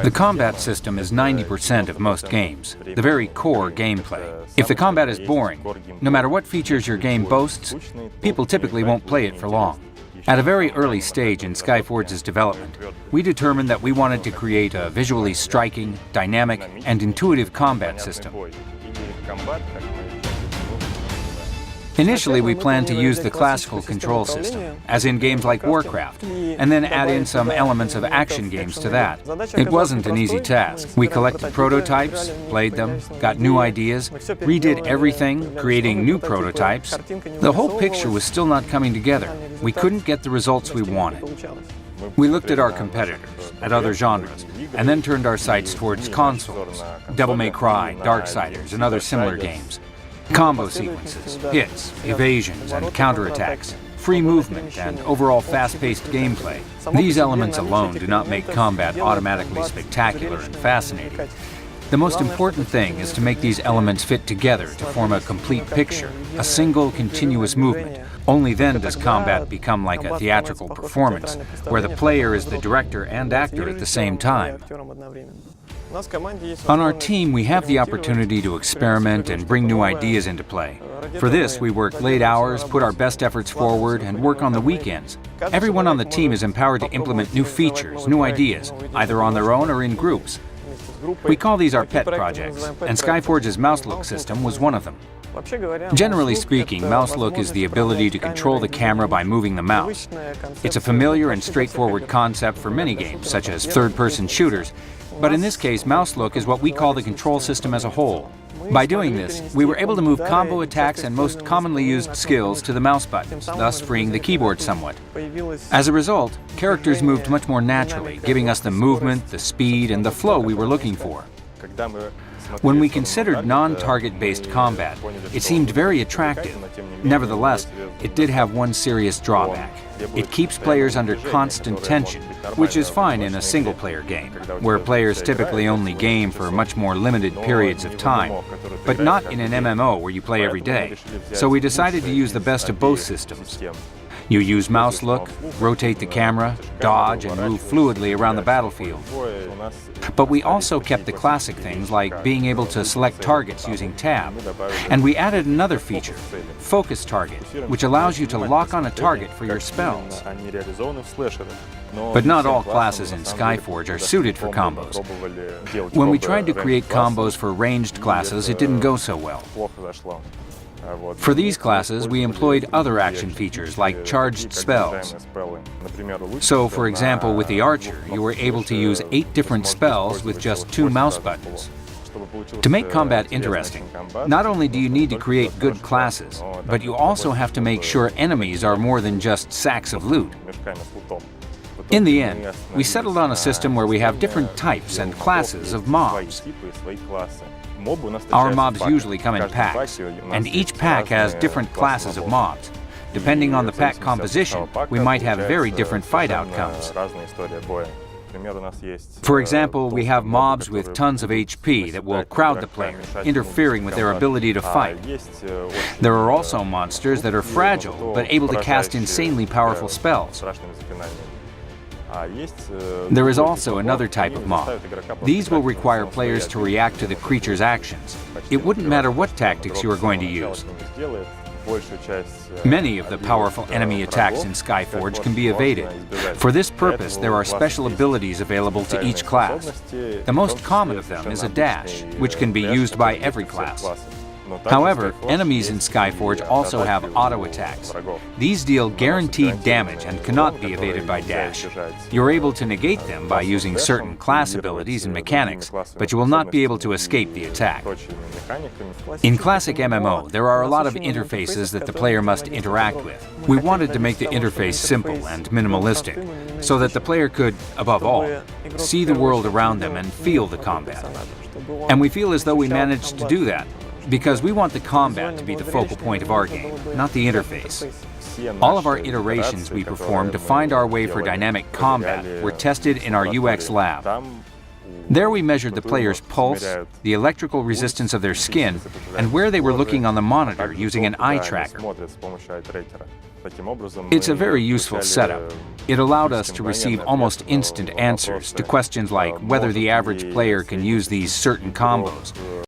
The combat system is 90% of most games, the very core gameplay. If the combat is boring, no matter what features your game boasts, people typically won't play it for long. At a very early stage in Skyforge's development, we determined that we wanted to create a visually striking, dynamic, and intuitive combat system. Initially, we planned to use the classical control system, as in games like Warcraft, and then add in some elements of action games to that. It wasn't an easy task. We collected prototypes, played them, got new ideas, redid everything, creating new prototypes. The whole picture was still not coming together. We couldn't get the results we wanted. We looked at our competitors, at other genres, and then turned our sights towards consoles, Devil May Cry, Darksiders, and other similar games. Combo sequences, hits, evasions, and counterattacks, free movement, and overall fast-paced gameplay. These elements alone do not make combat automatically spectacular and fascinating. The most important thing is to make these elements fit together to form a complete picture, a single continuous movement. Only then does combat become like a theatrical performance, where the player is the director and actor at the same time. On our team, we have the opportunity to experiment and bring new ideas into play. For this, we work late hours, put our best efforts forward, and work on the weekends. Everyone on the team is empowered to implement new features, new ideas, either on their own or in groups. We call these our pet projects, and Skyforge's mouse look system was one of them. Generally speaking, mouse look is the ability to control the camera by moving the mouse. It's a familiar and straightforward concept for many games, such as third-person shooters, but in this case, mouse look is what we call the control system as a whole. By doing this, we were able to move combo attacks and most commonly used skills to the mouse buttons, thus freeing the keyboard somewhat. As a result, characters moved much more naturally, giving us the movement, the speed, and the flow we were looking for. When we considered non-target-based combat, it seemed very attractive. Nevertheless, it did have one serious drawback. It keeps players under constant tension, which is fine in a single-player game, where players typically only game for much more limited periods of time, but not in an MMO where you play every day. So we decided to use the best of both systems. You use mouse look, rotate the camera, dodge, and move fluidly around the battlefield. But we also kept the classic things like being able to select targets using tab. And we added another feature, Focus Target, which allows you to lock on a target for your spells. But not all classes in Skyforge are suited for combos. When we tried to create combos for ranged classes, it didn't go so well. For these classes, we employed other action features like charged spells. So, for example, with the Archer, you were able to use 8 different spells with just 2 mouse buttons. To make combat interesting, not only do you need to create good classes, but you also have to make sure enemies are more than just sacks of loot. In the end, we settled on a system where we have different types and classes of mobs. Our mobs usually come in packs, and each pack has different classes of mobs. Depending on the pack composition, we might have very different fight outcomes. For example, we have mobs with tons of HP that will crowd the player, interfering with their ability to fight. There are also monsters that are fragile, but able to cast insanely powerful spells. There is also another type of mob. These will require players to react to the creature's actions. It wouldn't matter what tactics you are going to use. Many of the powerful enemy attacks in Skyforge can be evaded. For this purpose, there are special abilities available to each class. The most common of them is a dash, which can be used by every class. However, enemies in Skyforge also have auto attacks. These deal guaranteed damage and cannot be evaded by dash. You're able to negate them by using certain class abilities and mechanics, but you will not be able to escape the attack. In classic MMO, there are a lot of interfaces that the player must interact with. We wanted to make the interface simple and minimalistic, so that the player could, above all, see the world around them and feel the combat. And we feel as though we managed to do that, because we want the combat to be the focal point of our game, not the interface. All of our iterations we performed to find our way for dynamic combat were tested in our UX lab. There we measured the player's pulse, the electrical resistance of their skin, and where they were looking on the monitor using an eye tracker. It's a very useful setup. It allowed us to receive almost instant answers to questions like whether the average player can use these certain combos.